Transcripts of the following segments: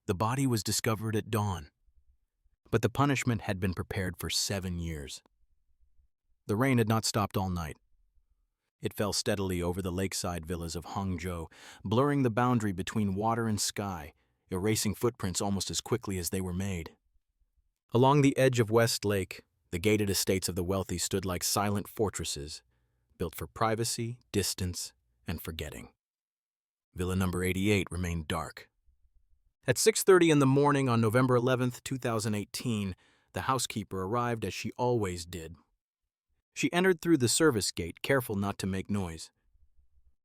The body was discovered at dawn, but the punishment had been prepared for 7 years. The rain had not stopped all night. It fell steadily over the lakeside villas of Hangzhou, blurring the boundary between water and sky, erasing footprints almost as quickly as they were made. Along the edge of West Lake, the gated estates of the wealthy stood like silent fortresses, built for privacy, distance, and forgetting. Villa number 88 remained dark. At 6:30 in the morning on November 11th, 2018, the housekeeper arrived as she always did. She entered through the service gate, careful not to make noise.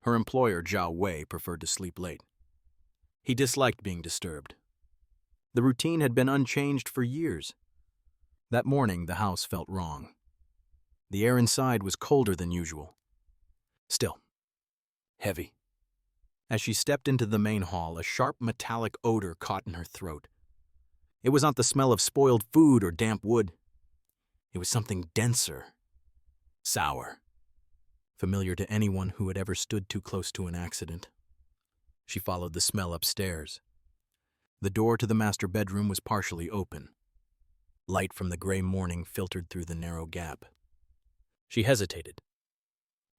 Her employer, Zhao Wei, preferred to sleep late. He disliked being disturbed. The routine had been unchanged for years. That morning, the house felt wrong. The air inside was colder than usual. Still, heavy. As she stepped into the main hall, a sharp metallic odor caught in her throat. It was not the smell of spoiled food or damp wood. It was something denser, sour, familiar to anyone who had ever stood too close to an accident. She followed the smell upstairs. The door to the master bedroom was partially open. Light from the gray morning filtered through the narrow gap. She hesitated.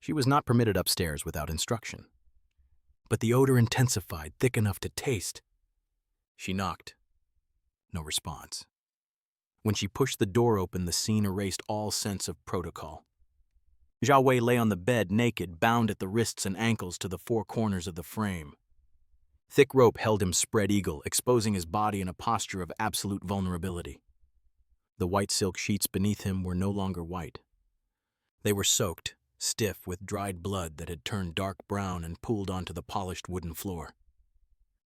She was not permitted upstairs without instruction. But the odor intensified, thick enough to taste. She knocked. No response. When she pushed the door open, the scene erased all sense of protocol. Zhao Wei lay on the bed, naked, bound at the wrists and ankles to the four corners of the frame. Thick rope held him spread eagle, exposing his body in a posture of absolute vulnerability. The white silk sheets beneath him were no longer white. They were soaked, stiff with dried blood that had turned dark brown and pooled onto the polished wooden floor.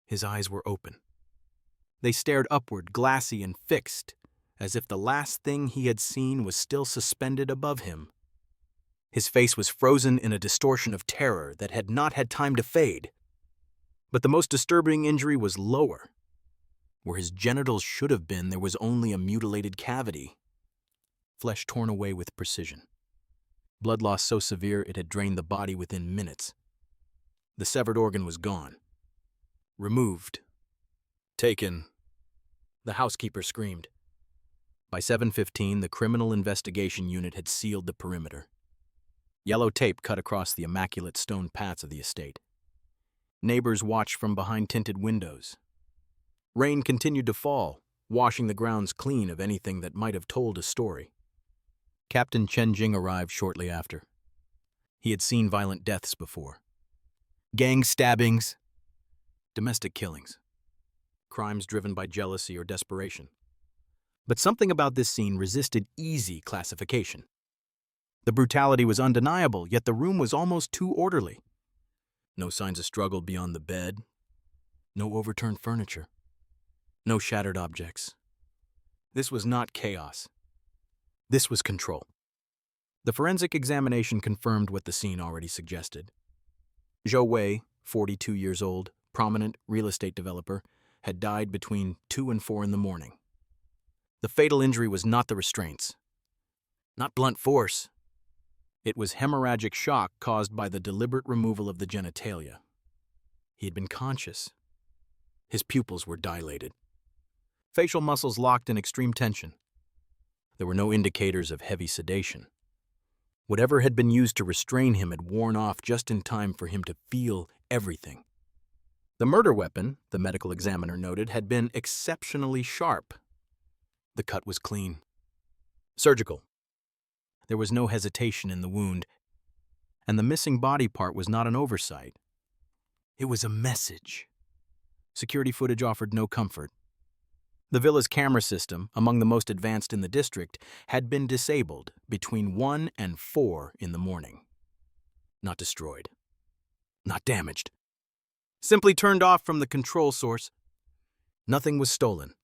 His eyes were open. They stared upward, glassy and fixed, as if the last thing he had seen was still suspended above him. His face was frozen in a distortion of terror that had not had time to fade. But the most disturbing injury was lower. Where his genitals should have been, there was only a mutilated cavity. Flesh torn away with precision. Blood loss so severe it had drained the body within minutes. The severed organ was gone. Removed. Taken. The housekeeper screamed. By 7:15, the Criminal Investigation Unit had sealed the perimeter. Yellow tape cut across the immaculate stone paths of the estate. Neighbors watched from behind tinted windows. Rain continued to fall, washing the grounds clean of anything that might have told a story. Captain Chen Jing arrived shortly after. He had seen violent deaths before. Gang stabbings, domestic killings, crimes driven by jealousy or desperation. But something about this scene resisted easy classification. The brutality was undeniable, yet the room was almost too orderly. No signs of struggle beyond the bed. No overturned furniture. No shattered objects. This was not chaos. This was control. The forensic examination confirmed what the scene already suggested. Zhou Wei, 42 years old, prominent real estate developer, had died between 2 and 4 in the morning. The fatal injury was not the restraints. Not blunt force. It was hemorrhagic shock caused by the deliberate removal of the genitalia. He had been conscious. His pupils were dilated. Facial muscles locked in extreme tension. There were no indicators of heavy sedation. Whatever had been used to restrain him had worn off just in time for him to feel everything. The murder weapon, the medical examiner noted, had been exceptionally sharp. The cut was clean. Surgical. There was no hesitation in the wound, and the missing body part was not an oversight. It was a message. Security footage offered no comfort. The villa's camera system, among the most advanced in the district, had been disabled between 1 and 4 in the morning. Not destroyed. Not damaged. Simply turned off from the control source. Nothing was stolen.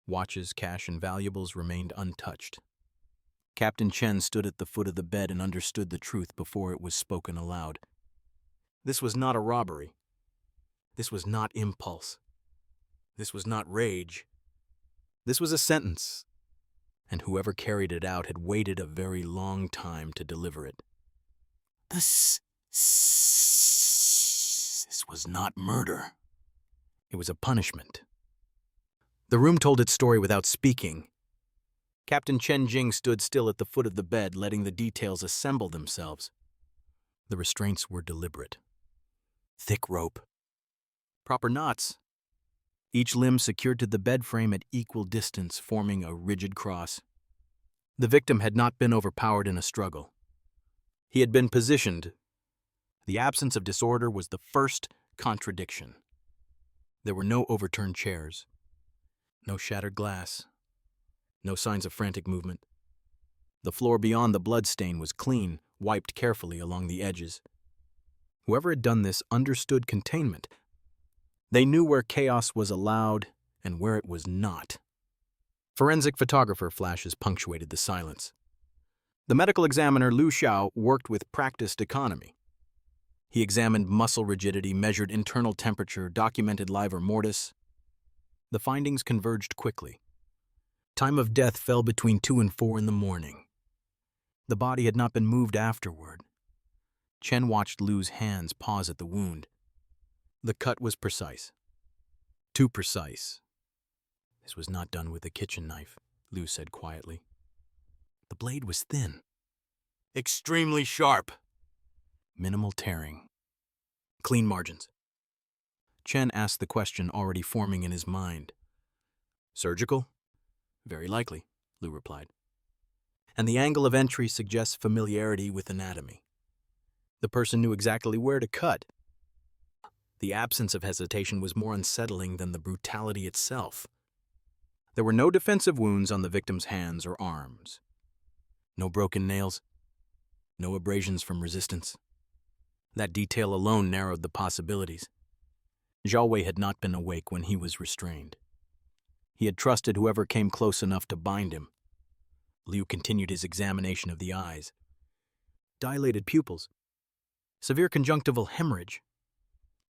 Watches, cash, and valuables remained untouched. Captain Chen stood at the foot of the bed and understood the truth before it was spoken aloud. This was not a robbery. This was not impulse. This was not rage. This was a sentence, and whoever carried it out had waited a very long time to deliver it. This was not murder. It was a punishment. The room told its story without speaking. Captain Chen Jing stood still at the foot of the bed, letting the details assemble themselves. The restraints were deliberate. Thick rope. Proper knots. Each limb secured to the bed frame at equal distance, forming a rigid cross. The victim had not been overpowered in a struggle. He had been positioned. The absence of disorder was the first contradiction. There were no overturned chairs, no shattered glass, no signs of frantic movement. The floor beyond the bloodstain was clean, wiped carefully along the edges. Whoever had done this understood containment. They knew where chaos was allowed and where it was not. Forensic photographer flashes punctuated the silence. The medical examiner Lu Xiao worked with practiced economy. He examined muscle rigidity, measured internal temperature, documented livor mortis. The findings converged quickly. Time of death fell between 2 and 4 in the morning. The body had not been moved afterward. Chen watched Lu's hands pause at the wound. The cut was precise. Too precise. This was not done with a kitchen knife, Lu said quietly. The blade was thin. Extremely sharp. Minimal tearing. Clean margins. Chen asked the question already forming in his mind. Surgical? Very likely, Lu replied. And the angle of entry suggests familiarity with anatomy. The person knew exactly where to cut. The absence of hesitation was more unsettling than the brutality itself. There were no defensive wounds on the victim's hands or arms. No broken nails. No abrasions from resistance. That detail alone narrowed the possibilities. Zhao Wei had not been awake when he was restrained. He had trusted whoever came close enough to bind him. Liu continued his examination of the eyes. Dilated pupils. Severe conjunctival hemorrhage.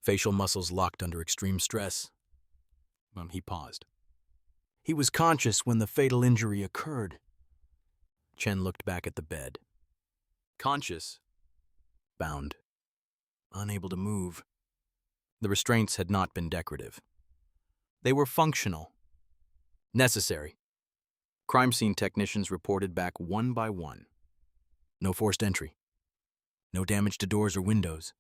Facial muscles locked under extreme stress. He paused. He was conscious when the fatal injury occurred. Chen looked back at the bed. Conscious. Bound. Unable to move. The restraints had not been decorative. They were functional. Necessary. Crime scene technicians reported back one by one. No forced entry. No damage to doors or windows.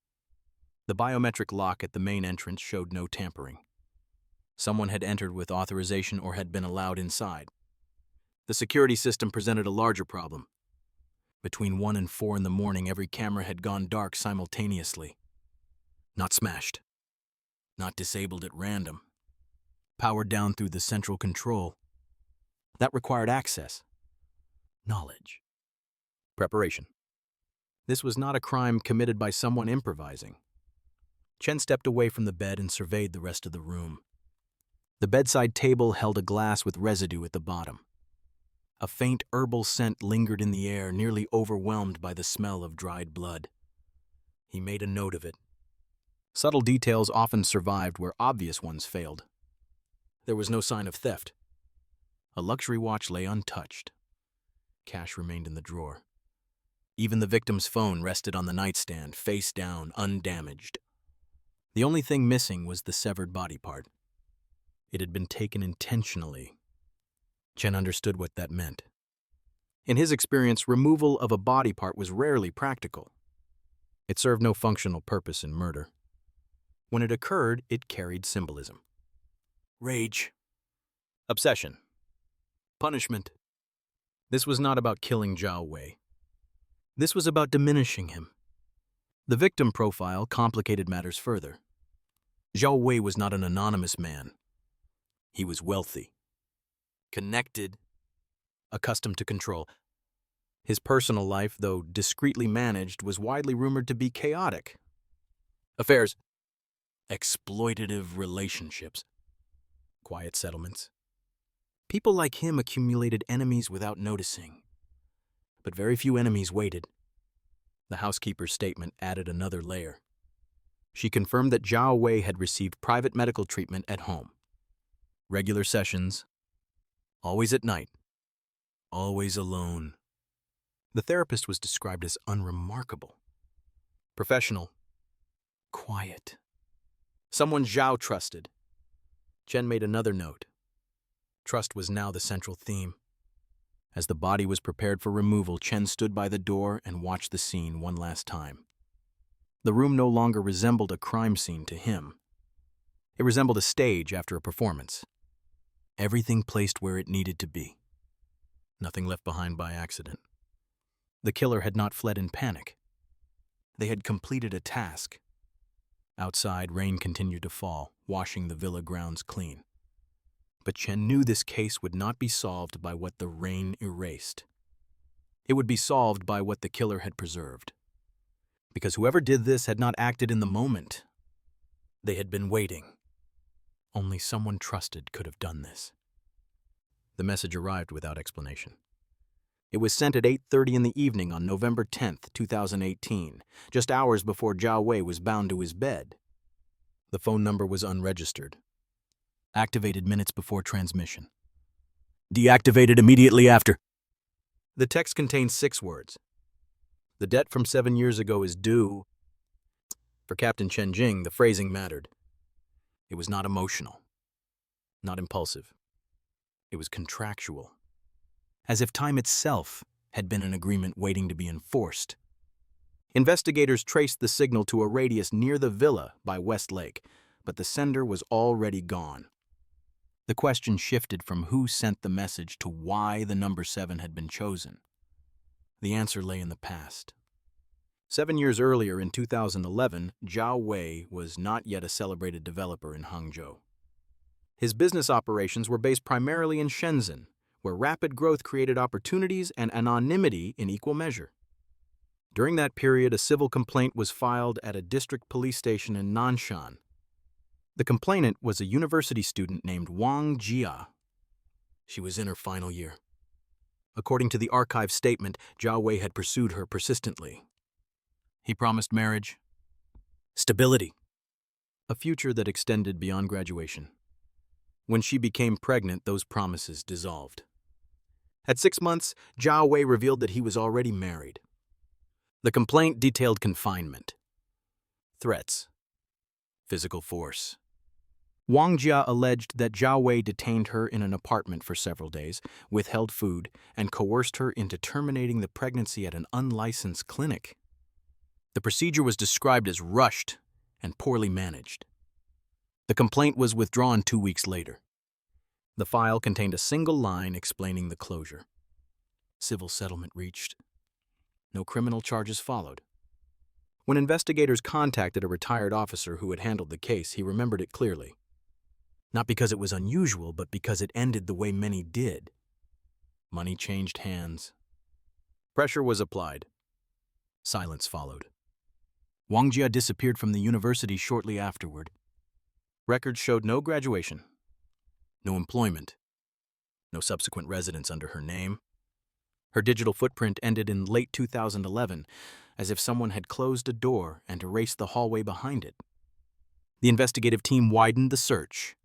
The biometric lock at the main entrance showed no tampering. Someone had entered with authorization or had been allowed inside. The security system presented a larger problem. Between 1 and 4 in the morning, every camera had gone dark simultaneously. Not smashed. Not disabled at random. Powered down through the central control. That required access. Knowledge. Preparation. This was not a crime committed by someone improvising. Chen stepped away from the bed and surveyed the rest of the room. The bedside table held a glass with residue at the bottom. A faint herbal scent lingered in the air, nearly overwhelmed by the smell of dried blood. He made a note of it. Subtle details often survived where obvious ones failed. There was no sign of theft. A luxury watch lay untouched. Cash remained in the drawer. Even the victim's phone rested on the nightstand, face down, undamaged. The only thing missing was the severed body part. It had been taken intentionally. Chen understood what that meant. In his experience, removal of a body part was rarely practical. It served no functional purpose in murder. When it occurred, it carried symbolism. Rage. Obsession. Punishment. This was not about killing Zhao Wei. This was about diminishing him. The victim profile complicated matters further. Zhao Wei was not an anonymous man. He was wealthy, connected, accustomed to control. His personal life, though discreetly managed, was widely rumored to be chaotic. Affairs, exploitative relationships, quiet settlements. People like him accumulated enemies without noticing. But very few enemies waited. The housekeeper's statement added another layer. She confirmed that Zhao Wei had received private medical treatment at home. Regular sessions, always at night, always alone. The therapist was described as unremarkable. Professional, quiet. Someone Zhao trusted. Chen made another note. Trust was now the central theme. As the body was prepared for removal, Chen stood by the door and watched the scene one last time. The room no longer resembled a crime scene to him. It resembled a stage after a performance. Everything placed where it needed to be. Nothing left behind by accident. The killer had not fled in panic. They had completed a task. Outside, rain continued to fall, washing the villa grounds clean. But Chen knew this case would not be solved by what the rain erased. It would be solved by what the killer had preserved. Because whoever did this had not acted in the moment. They had been waiting. Only someone trusted could have done this. The message arrived without explanation. It was sent at 8:30 in the evening on November 10th, 2018, just hours before Zhao Wei was bound to his bed. The phone number was unregistered. Activated minutes before transmission. Deactivated immediately after. The text contained 6 words. The debt from 7 years ago is due. For Captain Chen Jing, the phrasing mattered. It was not emotional, not impulsive. It was contractual, as if time itself had been an agreement waiting to be enforced. Investigators traced the signal to a radius near the villa by West Lake, but the sender was already gone. The question shifted from who sent the message to why the number 7 had been chosen. The answer lay in the past. 7 years earlier, in 2011, Zhao Wei was not yet a celebrated developer in Hangzhou. His business operations were based primarily in Shenzhen, where rapid growth created opportunities and anonymity in equal measure. During that period, a civil complaint was filed at a district police station in Nanshan. The complainant was a university student named Wang Jia. She was in her final year. According to the archive statement, Zhao Wei had pursued her persistently. He promised marriage, stability, a future that extended beyond graduation. When she became pregnant, those promises dissolved. At 6 months, Zhao Wei revealed that he was already married. The complaint detailed confinement, threats, physical force. Wang Jia alleged that Zhao Wei detained her in an apartment for several days, withheld food, and coerced her into terminating the pregnancy at an unlicensed clinic. The procedure was described as rushed and poorly managed. The complaint was withdrawn 2 weeks later. The file contained a single line explaining the closure. Civil settlement reached. No criminal charges followed. When investigators contacted a retired officer who had handled the case, he remembered it clearly. Not because it was unusual, but because it ended the way many did. Money changed hands. Pressure was applied. Silence followed. Wang Jia disappeared from the university shortly afterward. Records showed no graduation, no employment, no subsequent residence under her name. Her digital footprint ended in late 2011, as if someone had closed a door and erased the hallway behind it. The investigative team widened the search.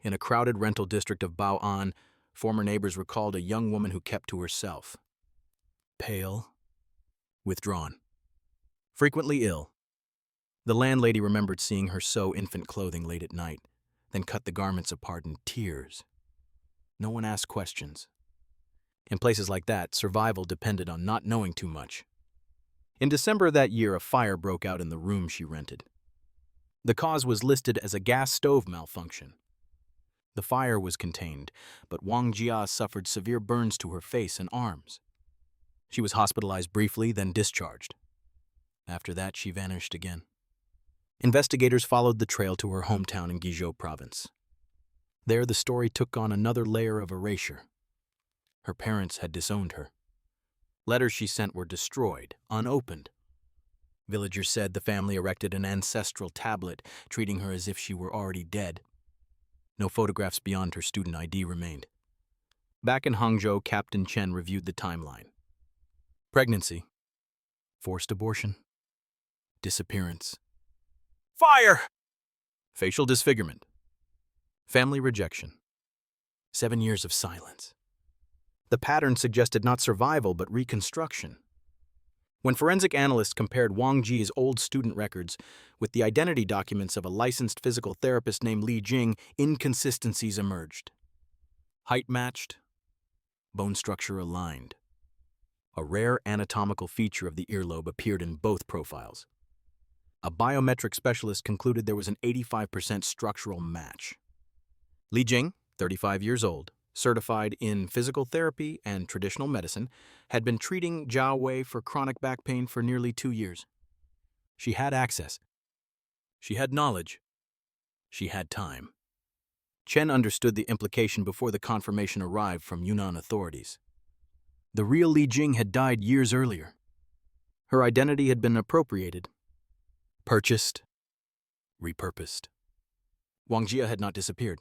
In a crowded rental district of Bao'an, former neighbors recalled a young woman who kept to herself. Pale, withdrawn, frequently ill. The landlady remembered seeing her sew infant clothing late at night, then cut the garments apart in tears. No one asked questions. In places like that, survival depended on not knowing too much. In December of that year, a fire broke out in the room she rented. The cause was listed as a gas stove malfunction. The fire was contained, but Wang Jia suffered severe burns to her face and arms. She was hospitalized briefly, then discharged. After that, she vanished again. Investigators followed the trail to her hometown in Guizhou province. There, the story took on another layer of erasure. Her parents had disowned her. Letters she sent were destroyed, unopened. Villagers said the family erected an ancestral tablet, treating her as if she were already dead. No photographs beyond her student ID remained. Back in Hangzhou, Captain Chen reviewed the timeline. Pregnancy, forced abortion, disappearance, fire, facial disfigurement, family rejection, 7 years of silence. The pattern suggested not survival, but reconstruction. When forensic analysts compared Wang Ji's old student records with the identity documents of a licensed physical therapist named Li Jing, inconsistencies emerged. Height matched, bone structure aligned. A rare anatomical feature of the earlobe appeared in both profiles. A biometric specialist concluded there was an 85% structural match. Li Jing, 35 years old, certified in physical therapy and traditional medicine, had been treating Zhao Wei for chronic back pain for nearly 2 years. She had access. She had knowledge. She had time. Chen understood the implication before the confirmation arrived from Yunnan authorities. The real Li Jing had died years earlier. Her identity had been appropriated, purchased, repurposed. Wang Jia had not disappeared.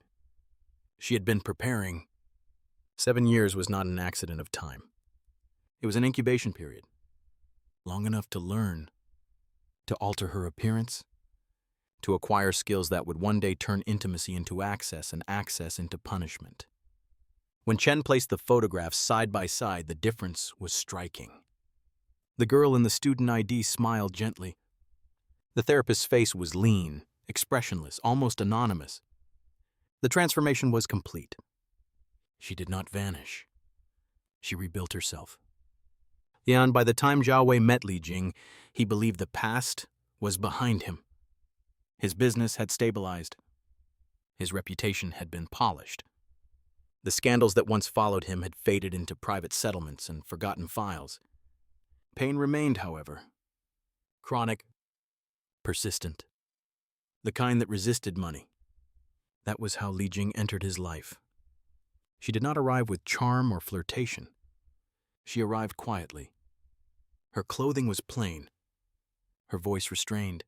She had been preparing. 7 years was not an accident of time. It was an incubation period, long enough to learn, to alter her appearance, to acquire skills that would one day turn intimacy into access and access into punishment. When Chen placed the photographs side by side, the difference was striking. The girl in the student ID smiled gently. The therapist's face was lean, expressionless, almost anonymous. The transformation was complete. She did not vanish. She rebuilt herself. And by the time Zhao Wei met Li Jing, he believed the past was behind him. His business had stabilized. His reputation had been polished. The scandals that once followed him had faded into private settlements and forgotten files. Pain remained, however. Chronic, persistent. The kind that resisted money. That was how Li Jing entered his life. She did not arrive with charm or flirtation. She arrived quietly. Her clothing was plain. Her voice restrained.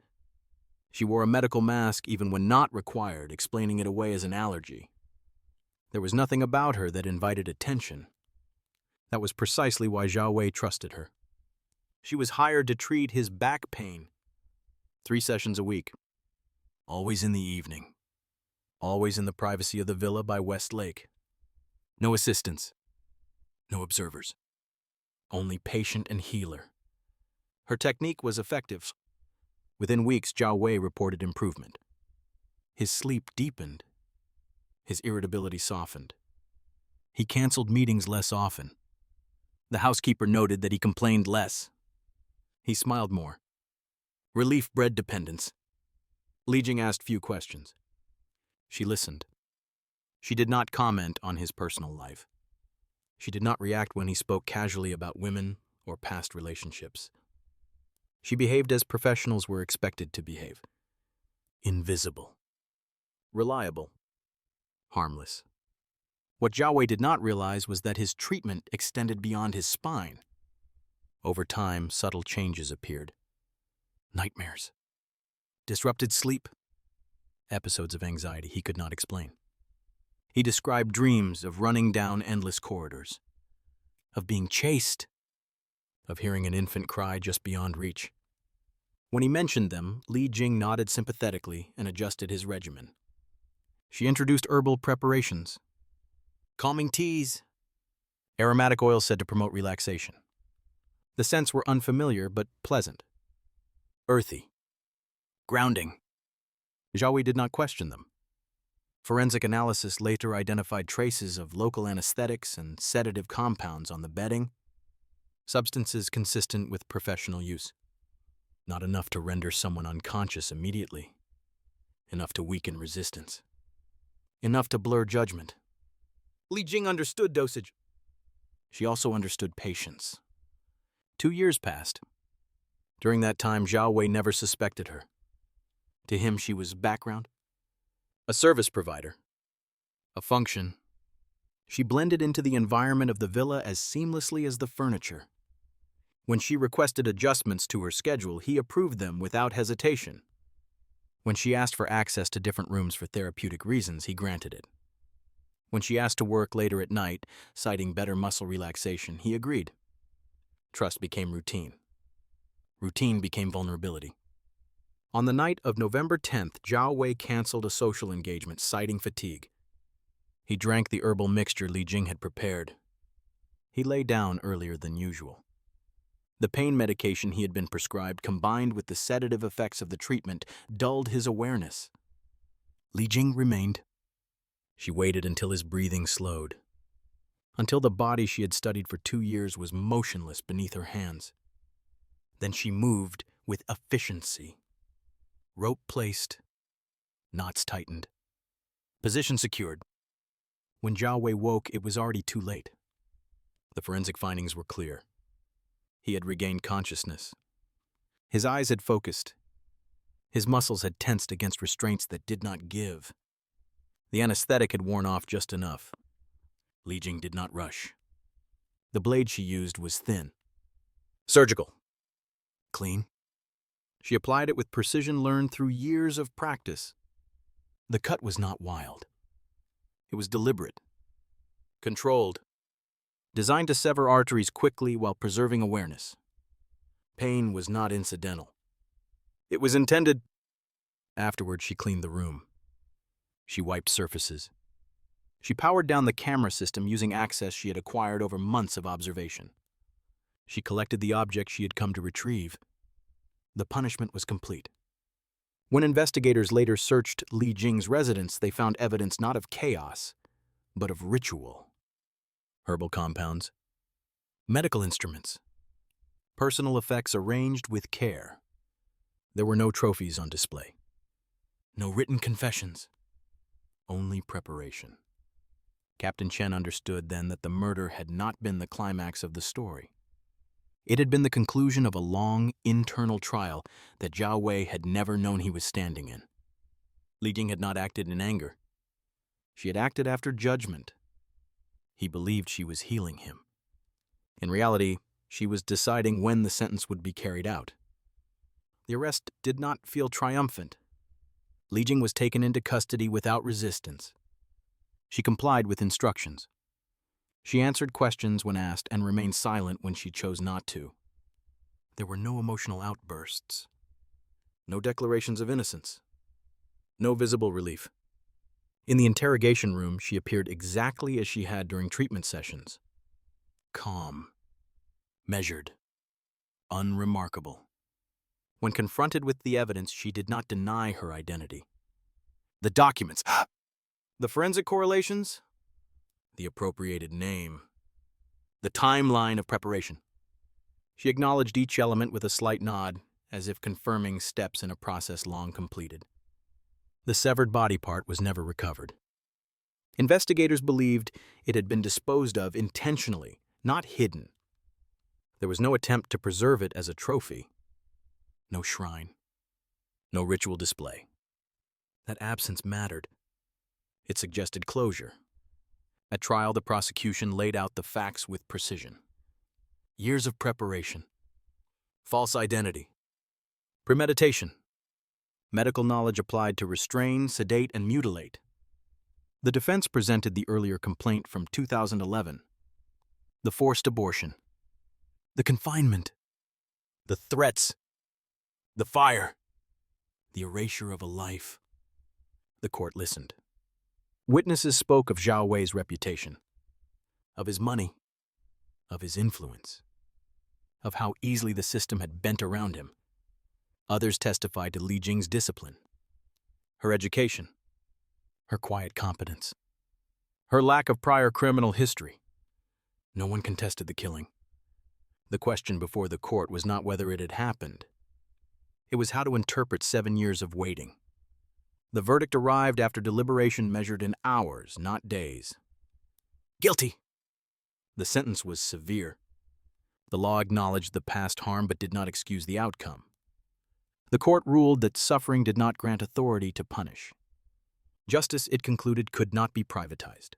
She wore a medical mask even when not required, explaining it away as an allergy. There was nothing about her that invited attention. That was precisely why Zhao Wei trusted her. She was hired to treat his back pain. 3 sessions a week. Always in the evening. Always in the privacy of the villa by West Lake. No assistants. No observers. Only patient and healer. Her technique was effective. Within weeks, Zhao Wei reported improvement. His sleep deepened. His irritability softened. He canceled meetings less often. The housekeeper noted that he complained less. He smiled more. Relief bred dependence. Li Jing asked few questions. She listened. She did not comment on his personal life. She did not react when he spoke casually about women or past relationships. She behaved as professionals were expected to behave. Invisible. Reliable. Harmless. What Zhao Wei did not realize was that his treatment extended beyond his spine. Over time, subtle changes appeared. Nightmares. Disrupted sleep. Episodes of anxiety he could not explain. He described dreams of running down endless corridors, of being chased, of hearing an infant cry just beyond reach. When he mentioned them, Li Jing nodded sympathetically and adjusted his regimen. She introduced herbal preparations, calming teas, aromatic oils said to promote relaxation. The scents were unfamiliar but pleasant, earthy, grounding. Zhao Wei did not question them. Forensic analysis later identified traces of local anesthetics and sedative compounds on the bedding, substances consistent with professional use. Not enough to render someone unconscious immediately. Enough to weaken resistance. Enough to blur judgment. Li Jing understood dosage. She also understood patience. 2 years passed. During that time, Zhao Wei never suspected her. To him, she was background, a service provider, a function. She blended into the environment of the villa as seamlessly as the furniture. When she requested adjustments to her schedule, he approved them without hesitation. When she asked for access to different rooms for therapeutic reasons, he granted it. When she asked to work later at night, citing better muscle relaxation, he agreed. Trust became routine. Routine became vulnerability. On the night of November 10th, Zhao Wei canceled a social engagement, citing fatigue. He drank the herbal mixture Li Jing had prepared. He lay down earlier than usual. The pain medication he had been prescribed, combined with the sedative effects of the treatment, dulled his awareness. Li Jing remained. She waited until his breathing slowed, until the body she had studied for 2 years was motionless beneath her hands. Then she moved with efficiency. Rope placed, knots tightened, position secured. When Zhao Wei woke, it was already too late. The forensic findings were clear. He had regained consciousness. His eyes had focused. His muscles had tensed against restraints that did not give. The anesthetic had worn off just enough. Li Jing did not rush. The blade she used was thin. Surgical. Clean. She applied it with precision learned through years of practice. The cut was not wild. It was deliberate, controlled, designed to sever arteries quickly while preserving awareness. Pain was not incidental. It was intended. Afterward, she cleaned the room. She wiped surfaces. She powered down the camera system using access she had acquired over months of observation. She collected the object she had come to retrieve. The punishment was complete. When investigators later searched Li Jing's residence, they found evidence not of chaos, but of ritual. Herbal compounds, medical instruments, personal effects arranged with care. There were no trophies on display, no written confessions, only preparation. Captain Chen understood then that the murder had not been the climax of the story. It had been the conclusion of a long, internal trial that Zhao Wei had never known he was standing in. Li Jing had not acted in anger. She had acted after judgment. He believed she was healing him. In reality, she was deciding when the sentence would be carried out. The arrest did not feel triumphant. Li Jing was taken into custody without resistance. She complied with instructions. She answered questions when asked and remained silent when she chose not to. There were no emotional outbursts, no declarations of innocence, no visible relief. In the interrogation room, she appeared exactly as she had during treatment sessions. Calm, measured, unremarkable. When confronted with the evidence, she did not deny her identity. The documents, the forensic correlations, the appropriated name, the timeline of preparation. She acknowledged each element with a slight nod, as if confirming steps in a process long completed. The severed body part was never recovered. Investigators believed it had been disposed of intentionally, not hidden. There was no attempt to preserve it as a trophy. No shrine. No ritual display. That absence mattered. It suggested closure. At trial, the prosecution laid out the facts with precision. Years of preparation. False identity. Premeditation. Medical knowledge applied to restrain, sedate, and mutilate. The defense presented the earlier complaint from 2011. The forced abortion. The confinement. The threats. The fire. The erasure of a life. The court listened. Witnesses spoke of Zhao Wei's reputation, of his money, of his influence, of how easily the system had bent around him. Others testified to Li Jing's discipline, her education, her quiet competence, her lack of prior criminal history. No one contested the killing. The question before the court was not whether it had happened. It was how to interpret 7 years of waiting. The verdict arrived after deliberation measured in hours, not days. Guilty! The sentence was severe. The law acknowledged the past harm but did not excuse the outcome. The court ruled that suffering did not grant authority to punish. Justice, it concluded, could not be privatized.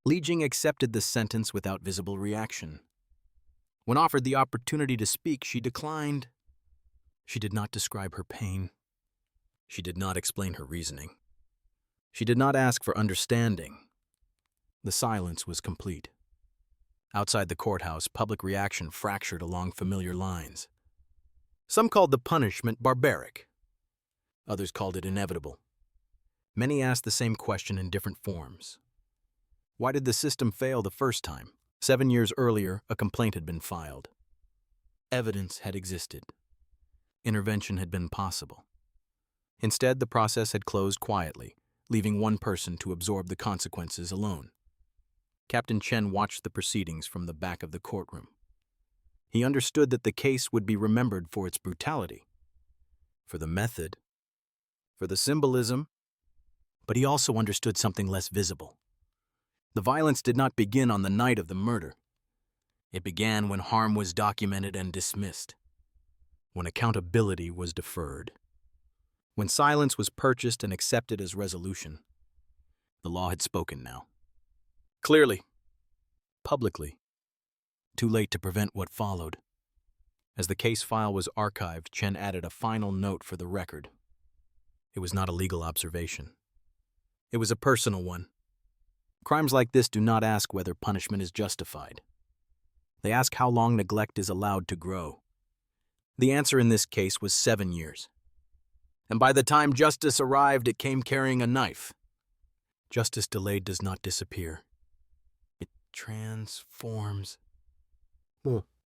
Li Jing accepted the sentence without visible reaction. When offered the opportunity to speak, she declined. She did not describe her pain. She did not explain her reasoning. She did not ask for understanding. The silence was complete. Outside the courthouse, public reaction fractured along familiar lines. Some called the punishment barbaric. Others called it inevitable. Many asked the same question in different forms. Why did the system fail the first time? 7 years earlier, a complaint had been filed. Evidence had existed. Intervention had been possible. Instead, the process had closed quietly, leaving one person to absorb the consequences alone. Captain Chen watched the proceedings from the back of the courtroom. He understood that the case would be remembered for its brutality, for the method, for the symbolism, but he also understood something less visible. The violence did not begin on the night of the murder. It began when harm was documented and dismissed, when accountability was deferred, when silence was purchased and accepted as resolution. The law had spoken now. Clearly, publicly, too late to prevent what followed. As the case file was archived, Chen added a final note for the record. It was not a legal observation. It was a personal one. Crimes like this do not ask whether punishment is justified. They ask how long neglect is allowed to grow. The answer in this case was 7 years. And by the time justice arrived, it came carrying a knife. Justice delayed does not disappear. It transforms.